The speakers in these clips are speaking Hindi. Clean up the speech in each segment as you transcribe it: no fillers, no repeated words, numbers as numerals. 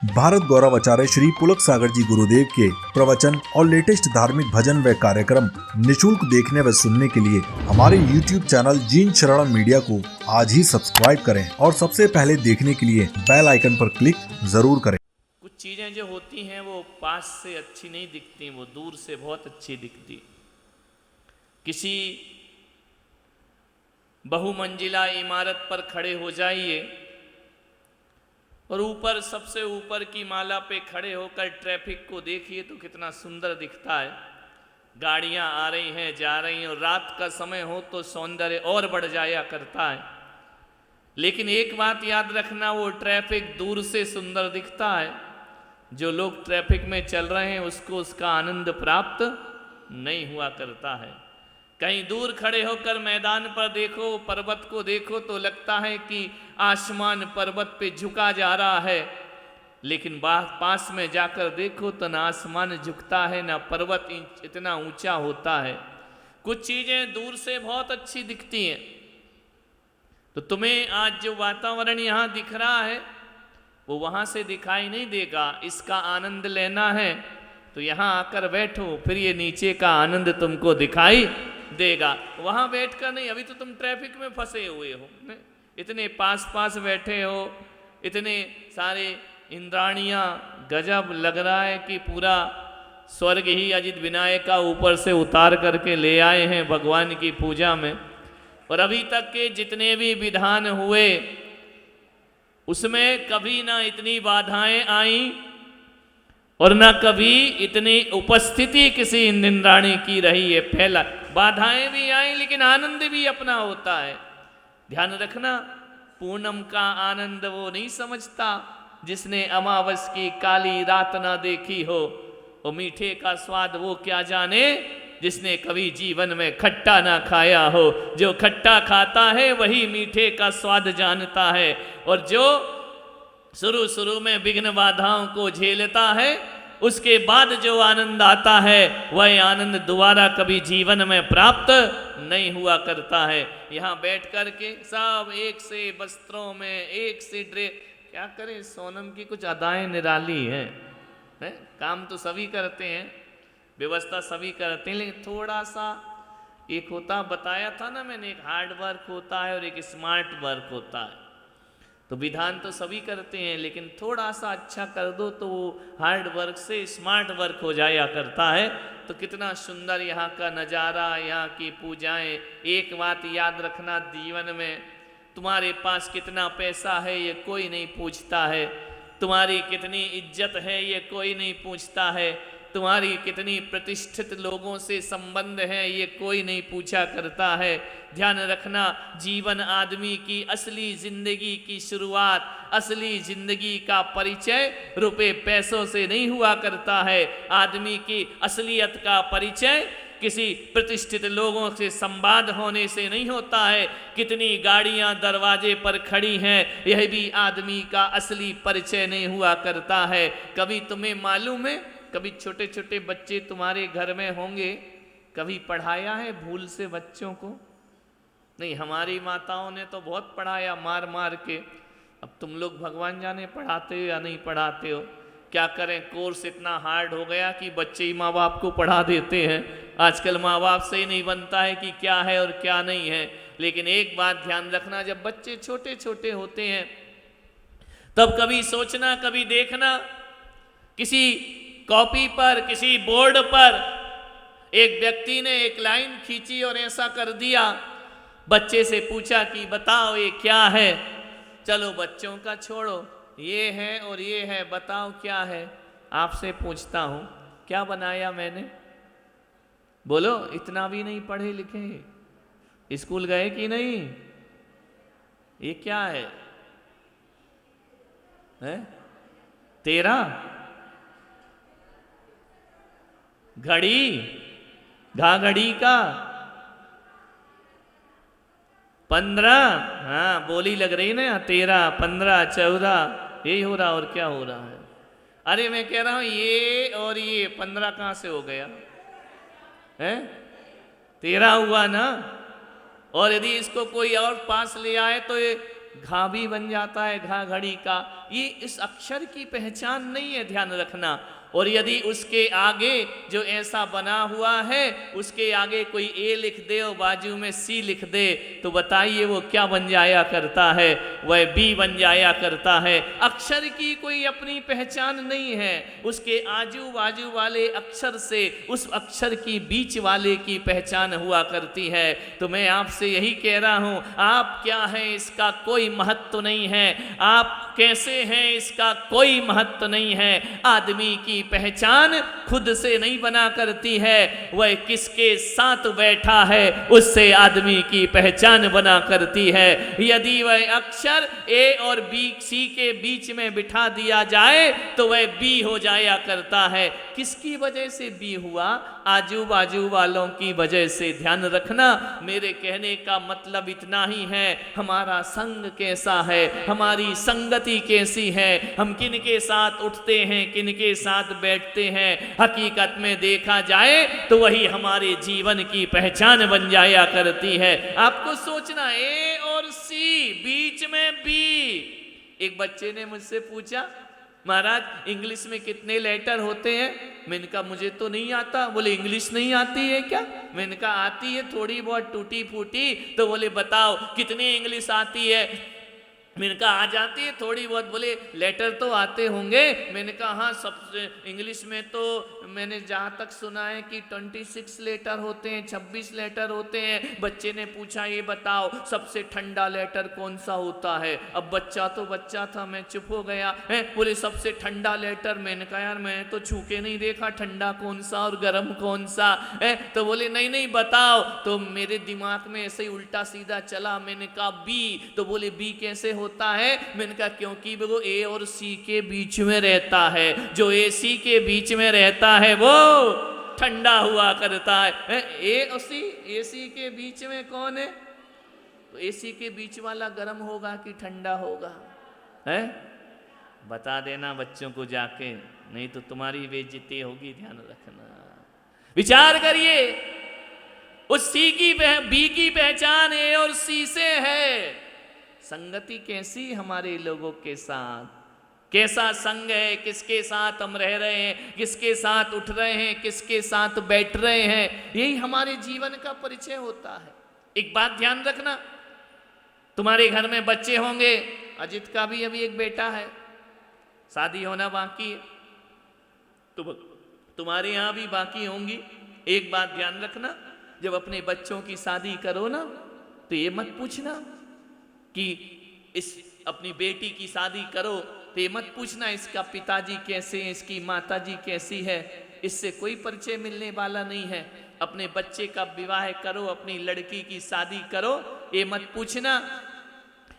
भारत गौरव आचार्य श्री पुलक सागर जी गुरुदेव के प्रवचन और लेटेस्ट धार्मिक भजन व कार्यक्रम निशुल्क देखने व सुनने के लिए हमारे YouTube चैनल जीन शरण मीडिया को आज ही सब्सक्राइब करें और सबसे पहले देखने के लिए बेल आइकन पर क्लिक जरूर करें। कुछ चीज़ें जो होती हैं वो पास से अच्छी नहीं दिखती, वो दूर से बहुत अच्छी दिखती। किसी बहुमंजिला इमारत पर खड़े हो जाइए और ऊपर सबसे ऊपर की माला पे खड़े होकर ट्रैफिक को देखिए तो कितना सुंदर दिखता है। गाड़ियां आ रही हैं, जा रही हैं, और रात का समय हो तो सौंदर्य और बढ़ जाया करता है। लेकिन एक बात याद रखना, वो ट्रैफिक दूर से सुंदर दिखता है, जो लोग ट्रैफिक में चल रहे हैं उसको उसका आनंद प्राप्त नहीं हुआ करता है। कहीं दूर खड़े होकर मैदान पर देखो, पर्वत को देखो तो लगता है कि आसमान पर्वत पे झुका जा रहा है, लेकिन पास में जाकर देखो तो ना आसमान झुकता है ना पर्वत इतना ऊंचा होता है। कुछ चीज़ें दूर से बहुत अच्छी दिखती हैं। तो तुम्हें आज जो वातावरण यहाँ दिख रहा है वो वहाँ से दिखाई नहीं देगा। इसका आनंद लेना है तो यहाँ आकर बैठो, फिर ये नीचे का आनंद तुमको दिखाई देगा। वहाँ बैठकर नहीं, अभी तो तुम ट्रैफिक में फंसे हुए हो, इतने पास पास बैठे हो, इतने सारे इंद्राणियाँ, गजब लग रहा है कि पूरा स्वर्ग ही अजित विनायक का ऊपर से उतार करके ले आए हैं भगवान की पूजा में। और अभी तक के जितने भी विधान हुए उसमें कभी ना इतनी बाधाएं आई और ना कभी इतनी उपस्थिति किसी इंद्राणी की रही है। पहला बाधाएं भी आई लेकिन आनंद भी अपना होता है। ध्यान रखना, पूनम का आनंद वो नहीं समझता जिसने अमावस की काली रात ना देखी हो, और मीठे का स्वाद वो क्या जाने जिसने कभी जीवन में खट्टा ना खाया हो। जो खट्टा खाता है वही मीठे का स्वाद जानता है, और जो शुरू शुरू में विघ्न बाधाओं को झेलता है उसके बाद जो आनंद आता है वह आनंद दोबारा कभी जीवन में प्राप्त नहीं हुआ करता है। यहाँ बैठ कर के सब एक से वस्त्रों में, एक से ड्रेस, क्या करें, सोनम की कुछ अदाएं निराली हैं है? काम तो सभी करते हैं, व्यवस्था सभी करते हैं, लेकिन थोड़ा सा एक होता, बताया था ना मैंने, एक हार्ड वर्क होता है और एक स्मार्ट वर्क होता है। तो विधान तो सभी करते हैं लेकिन थोड़ा सा अच्छा कर दो तो वो हार्ड वर्क से स्मार्ट वर्क हो जाया करता है। तो कितना सुंदर यहाँ का नज़ारा, यहाँ की पूजाएं। एक बात याद रखना, जीवन में तुम्हारे पास कितना पैसा है ये कोई नहीं पूछता है, तुम्हारी कितनी इज्जत है ये कोई नहीं पूछता है, तुम्हारी कितनी प्रतिष्ठित लोगों से संबंध है ये कोई नहीं पूछा करता है। ध्यान रखना, जीवन आदमी की असली जिंदगी की शुरुआत, असली जिंदगी का परिचय रुपए पैसों से नहीं हुआ करता है। आदमी की असलियत का परिचय किसी प्रतिष्ठित लोगों से संवाद होने से नहीं होता है। कितनी गाड़ियां दरवाजे पर खड़ी हैं, यह भी आदमी का असली परिचय नहीं हुआ करता है। कभी तुम्हें मालूम है, कभी छोटे छोटे बच्चे तुम्हारे घर में होंगे, कभी पढ़ाया है भूल से बच्चों को? नहीं, हमारी माताओं ने तो बहुत पढ़ाया मार मार के। अब तुम लोग भगवान जाने पढ़ाते हो या नहीं पढ़ाते हो। क्या करें, कोर्स इतना हार्ड हो गया कि बच्चे ही माँ बाप को पढ़ा देते हैं। आजकल माँ बाप से ही नहीं बनता है कि क्या है और क्या नहीं है। लेकिन एक बात ध्यान रखना, जब बच्चे छोटे छोटे होते हैं तब कभी सोचना, कभी देखना, किसी कॉपी पर, किसी बोर्ड पर एक व्यक्ति ने एक लाइन खींची और ऐसा कर दिया। बच्चे से पूछा कि बताओ ये क्या है? चलो बच्चों का छोड़ो, ये है और ये है, बताओ क्या है। आपसे पूछता हूँ, क्या बनाया मैंने? बोलो, इतना भी नहीं पढ़े लिखे, स्कूल गए कि नहीं? ये क्या है? तेरा घड़ी, घड़ी का 15, हाँ बोली लग रही ना, 13, 15, 14, यही हो रहा और क्या हो रहा है? अरे मैं कह रहा हूं ये और ये 15 कहाँ से हो गया है? 13 हुआ ना। और यदि इसको कोई और पास ले आए तो ये घा भी बन जाता है, घा घड़ी का। ये इस अक्षर की पहचान नहीं है, ध्यान रखना। और यदि उसके आगे जो ऐसा बना हुआ है उसके आगे कोई ए लिख दे और बाजू में सी लिख दे, तो बताइए वो क्या बन जाया करता है? वह बी बन जाया करता है। अक्षर की कोई अपनी पहचान नहीं है, उसके आजू बाजू वाले अक्षर से उस अक्षर की बीच वाले की पहचान हुआ करती है। तो मैं आपसे यही कह रहा हूं, आप क्या हैं इसका कोई महत्व नहीं है, आप कैसे हैं इसका कोई महत्व नहीं है। आदमी की पहचान खुद से नहीं बना करती है, वह किसके साथ बैठा है उससे आदमी की पहचान बना करती है। यदि वह अक्षर ए और बी सी के बीच में बिठा दिया जाए तो वह बी हो जाया करता है। किसकी वजह से बी हुआ? आजू बाजू वालों की वजह से। ध्यान रखना, मेरे कहने का मतलब इतना ही है, हमारा संग कैसा है, हमारी संगति कैसी है, हम किन के साथ उठते हैं, किन के साथ बैठते हैं, हकीकत में देखा जाए तो वही हमारे जीवन की पहचान बन जाया करती है। आपको सोचना, ए और सी बीच में बी। एक बच्चे ने मुझसे पूछा, महाराज इंग्लिश में कितने लेटर होते हैं? मैंने कहा मुझे तो नहीं आता। बोले इंग्लिश नहीं आती है क्या? मैंने कहा आती है, थोड़ी बहुत टूटी फूटी। तो बोले बताओ कितनी इंग्लिश आती है? मैंने कहा आ जाती है थोड़ी बहुत। बोले लेटर तो आते होंगे? मैंने कहा हाँ, सबसे इंग्लिश में तो मैंने जहाँ तक सुना है कि 26 लेटर होते हैं, 26 लेटर होते हैं। बच्चे ने पूछा ये बताओ सबसे ठंडा लेटर कौन सा होता है? अब बच्चा तो बच्चा था, मैं चुप हो गया है। बोले सबसे ठंडा लेटर। मैंने कहा यार मैंने तो छू के नहीं देखा ठंडा कौन सा और गर्म कौन सा है। तो बोले नहीं नहीं बताओ। तो मेरे दिमाग में ऐसे ही उल्टा सीधा चला। मैंने कहा बी। तो बोले बी कैसे होता है? मैंने कहा क्योंकि वो ए और सी के बीच में रहता है, जो ए सी के बीच में रहता है वो ठंडा हुआ करता है। ए और सी, ए सी के बीच में कौन है? तो ए सी के बीच वाला गर्म होगा कि ठंडा होगा? है बता देना बच्चों को जाके, नहीं तो तुम्हारी बेइज्जती होगी। ध्यान रखना, विचार करिए। उस सी की बी की पहचान ए और सी से है। संगति कैसी हमारे लोगों के साथ, कैसा संग है, किसके साथ हम रह रहे हैं, किसके साथ उठ रहे हैं, किसके साथ बैठ रहे हैं, यही हमारे जीवन का परिचय होता है। एक बात ध्यान रखना, तुम्हारे घर में बच्चे होंगे। अजित का भी अभी एक बेटा है, शादी होना बाकी है, तो तुम्हारे यहाँ भी बाकी होंगी। एक बात ध्यान रखना, जब अपने बच्चों की शादी करो ना तो ये मत पूछना कि इस अपनी बेटी की शादी करो तो ये मत पूछना इसका पिताजी कैसे हैं, इसकी माताजी कैसी है। इससे कोई परिचय मिलने वाला नहीं है। अपने बच्चे का विवाह करो, अपनी लड़की की शादी करो, ये मत पूछना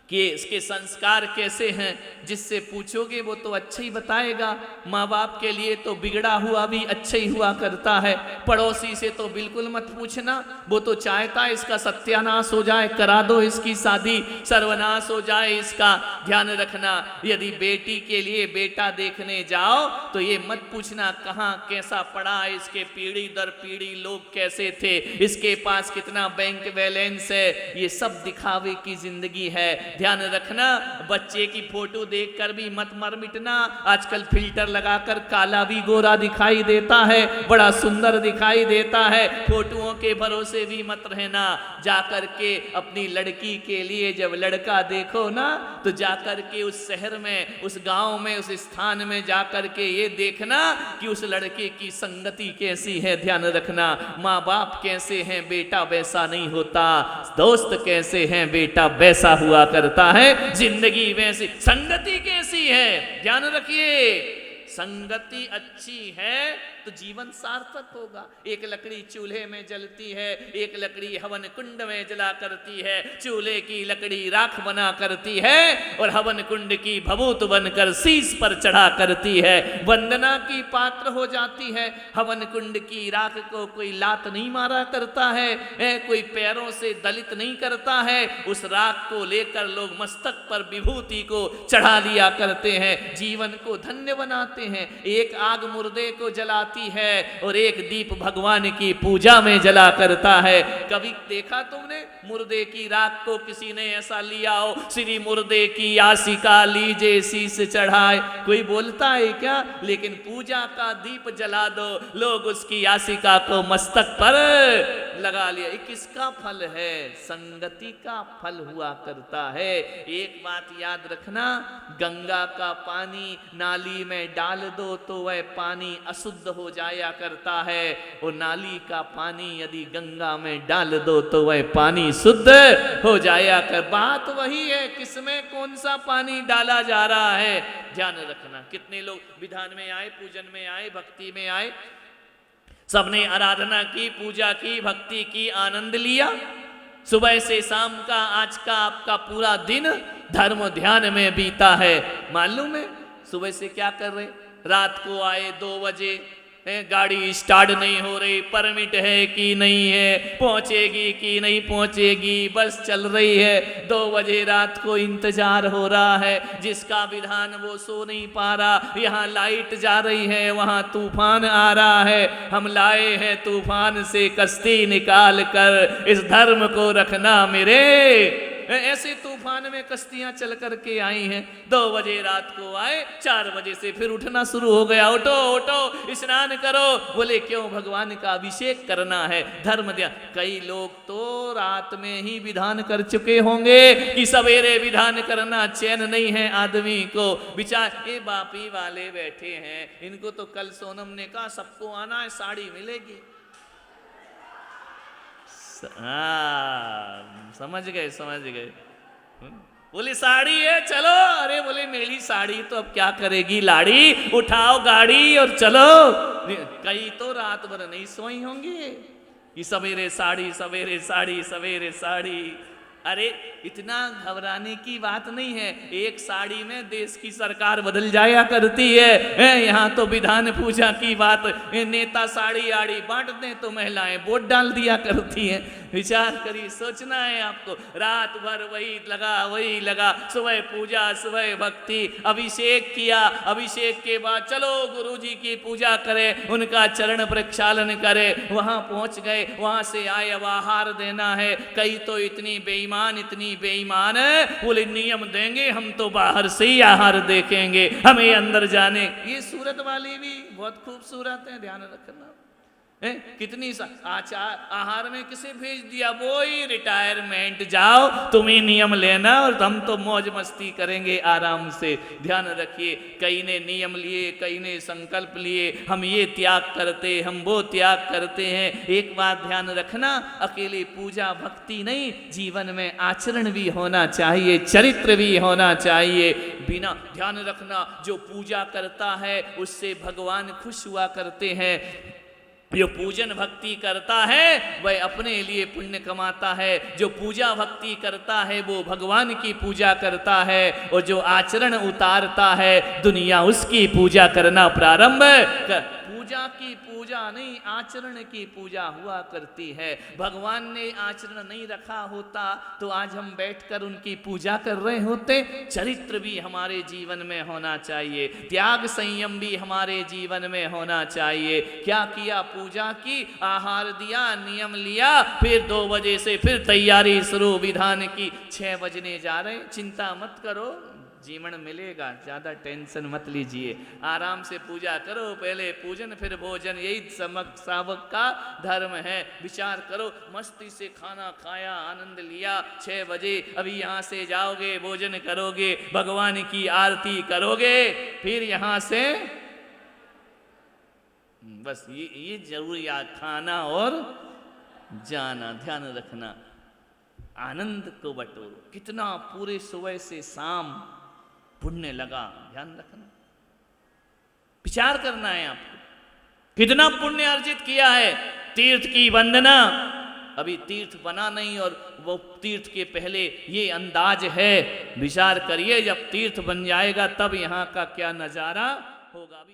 कि इसके संस्कार कैसे हैं। जिससे पूछोगे वो तो अच्छा ही बताएगा। माँ बाप के लिए तो बिगड़ा हुआ भी अच्छा ही हुआ करता है। पड़ोसी से तो बिल्कुल मत पूछना, वो तो चाहता है इसका सत्यानाश हो जाए, करा दो इसकी शादी, सर्वनाश हो जाए इसका। ध्यान रखना, यदि बेटी के लिए बेटा देखने जाओ तो ये मत पूछना कहाँ कैसा पढ़ा है, इसके पीढ़ी दर पीढ़ी लोग कैसे थे, इसके पास कितना बैंक बैलेंस है। ये सब दिखावे की जिंदगी है। ध्यान रखना, बच्चे की फोटो देखकर भी मत मर मिटना। आजकल फिल्टर लगाकर काला भी गोरा दिखाई देता है, बड़ा सुंदर दिखाई देता है। फोटोओं के भरोसे भी मत रहना। जाकर के अपनी लड़की के लिए जब लड़का देखो ना तो जाकर के उस शहर में, उस गांव में, उस स्थान में जाकर के ये देखना कि उस लड़के की संगति कैसी है। ध्यान रखना, माँ बाप कैसे हैं बेटा वैसा नहीं होता, दोस्त कैसे हैं बेटा वैसा हुआ करता है। जिंदगी वैसी, संगति कैसी है ध्यान रखिए। संगति अच्छी है तो जीवन सार्थक होगा। एक लकड़ी चूल्हे में जलती है, एक लकड़ी हवन कुंड में जला करती है। चूल्हे की लकड़ी राख बना करती है और हवन कुंड की भभूत बनकर शीश पर चढ़ा करती है, वंदना की पात्र हो जाती है। हवन कुंड की राख को कोई लात नहीं मारा करता है, कोई पैरों से दलित नहीं करता है। उस राख को लेकर लोग मस्तक पर विभूति को चढ़ा लिया करते हैं, जीवन को धन्य बनाते हैं, एक आग मुर्दे को जलाती है और एक दीप भगवान की पूजा में जला करता है। कभी देखा तुमने मुर्दे की राख को किसी ने ऐसा लिया हो, श्री मुर्दे की यासिका लीजे शीश चढ़ाए, कोई बोलता है क्या? लेकिन पूजा का दीप जला दो, लोग उसकी यासिका को मस्तक पर लगा लिया। ये किसका फल है? संगति का फल हुआ करता है। एक बात याद रखना, गंगा का पानी नाली में डाल दो तो वह पानी अशुद्ध हो जाया करता है, और नाली का पानी यदि गंगा में डाल दो तो वह पानी शुद्ध हो जाया कर। बात वही है, किसमें कौन सा पानी डाला जा रहा है, ध्यान रखना। कितने लोग विधान में आए, पूजन में आए, भक्ति में आए, सबने आराधना की, पूजा की, भक्ति की, आनंद लिया। सुबह से शाम का आज का आपका पूरा दिन धर्म ध्यान में बीता है। मालूम है सुबह से क्या कर रहे? रात को आए 2 बजे, गाड़ी स्टार्ट नहीं हो रही, परमिट है कि नहीं है, पहुंचेगी कि नहीं पहुंचेगी, बस चल रही है। 2 बजे रात को इंतजार हो रहा है, जिसका विधान वो सो नहीं पा रहा। यहाँ लाइट जा रही है, वहाँ तूफान आ रहा है, हम लाए हैं तूफान से कश्ती निकाल कर, इस धर्म को रखना मेरे। ऐसे तूफान में कश्तियां चल करके आई हैं। 2 बजे रात को आए, 4 बजे से फिर उठना शुरू हो गया, उठो उठो स्नान करो। बोले क्यों? भगवान का अभिषेक करना है, धर्म दिया। कई लोग तो रात में ही विधान कर चुके होंगे कि सवेरे विधान करना चैन नहीं है आदमी को। विचार ये बापी वाले बैठे हैं, इनको तो कल सोनम ने कहा सबको आना है, साड़ी मिलेगी। समझ गए। बोले साड़ी है चलो, अरे बोले मेरी साड़ी तो अब क्या करेगी लाड़ी, उठाओ गाड़ी और चलो। कई तो रात भर नहीं सोई होंगी कि सवेरे साड़ी, सवेरे साड़ी, सवेरे साड़ी। अरे इतना घबराने की बात नहीं है, एक साड़ी में देश की सरकार बदल जाया करती है। यहाँ तो विधान पूजा की बात, नेता साड़ी आड़ी बांट दें तो महिलाएं वोट डाल दिया करती हैं। विचार करिए, सोचना है आपको। रात भर वही लगा, सुबह पूजा, सुबह भक्ति, अभिषेक किया, अभिषेक के बाद चलो गुरुजी की पूजा करें, उनका चरण प्रक्षालन करें। वहां पहुंच गए, वहां से आए, अब आहार देना है। कई तो इतनी बेईमान है, बोले नियम देंगे हम तो बाहर से ही आहार देखेंगे, हमें अंदर जाने। ये सूरत वाली भी बहुत खूबसूरत है, ध्यान रखना। कितनी आहार में किसे भेज दिया? वो ही रिटायरमेंट, जाओ तुम्हें नियम लेना और हम तो मौज मस्ती करेंगे आराम से। ध्यान रखिए, कई ने नियम लिए, कई ने संकल्प लिए, हम ये त्याग करते, हम वो त्याग करते हैं। एक बात ध्यान रखना, अकेले पूजा भक्ति नहीं, जीवन में आचरण भी होना चाहिए, चरित्र भी होना चाहिए। बिना ध्यान रखना, जो पूजा करता है उससे भगवान खुश हुआ करते हैं। जो पूजन भक्ति करता है वह अपने लिए पुण्य कमाता है, जो पूजा भक्ति करता है वो भगवान की पूजा करता है, और जो आचरण उतारता है दुनिया उसकी पूजा करना प्रारंभ कर। पूजा की पूजा नहीं, आचरण की पूजा हुआ करती है। भगवान ने आचरण नहीं रखा होता तो आज हम बैठकर उनकी पूजा कर रहे होते। चरित्र भी हमारे जीवन में होना चाहिए, त्याग संयम भी हमारे जीवन में होना चाहिए। क्या किया? पूजा की, आहार दिया, नियम लिया, फिर 2 बजे से फिर तैयारी शुरू विधान की। 6 बजने जा रहे, चिंता मत करो, जीवन मिलेगा, ज्यादा टेंशन मत लीजिए, आराम से पूजा करो। पहले पूजन फिर भोजन, यही सावक का धर्म है। विचार करो, मस्ती से खाना खाया, आनंद लिया, 6 बजे अभी यहाँ से जाओगे, भोजन करोगे, भगवान की आरती करोगे, फिर यहाँ से बस ये जरूरी है, खाना और जाना। ध्यान रखना, आनंद को बटोरो। कितना पूरे सुबह से शाम पुण्य लगा, ध्यान रखना, विचार करना है आपको, कितना पुण्य अर्जित किया है। तीर्थ की वंदना, अभी तीर्थ बना नहीं और वो तीर्थ के पहले ये अंदाज है। विचार करिए, जब तीर्थ बन जाएगा तब यहाँ का क्या नजारा होगा। अभी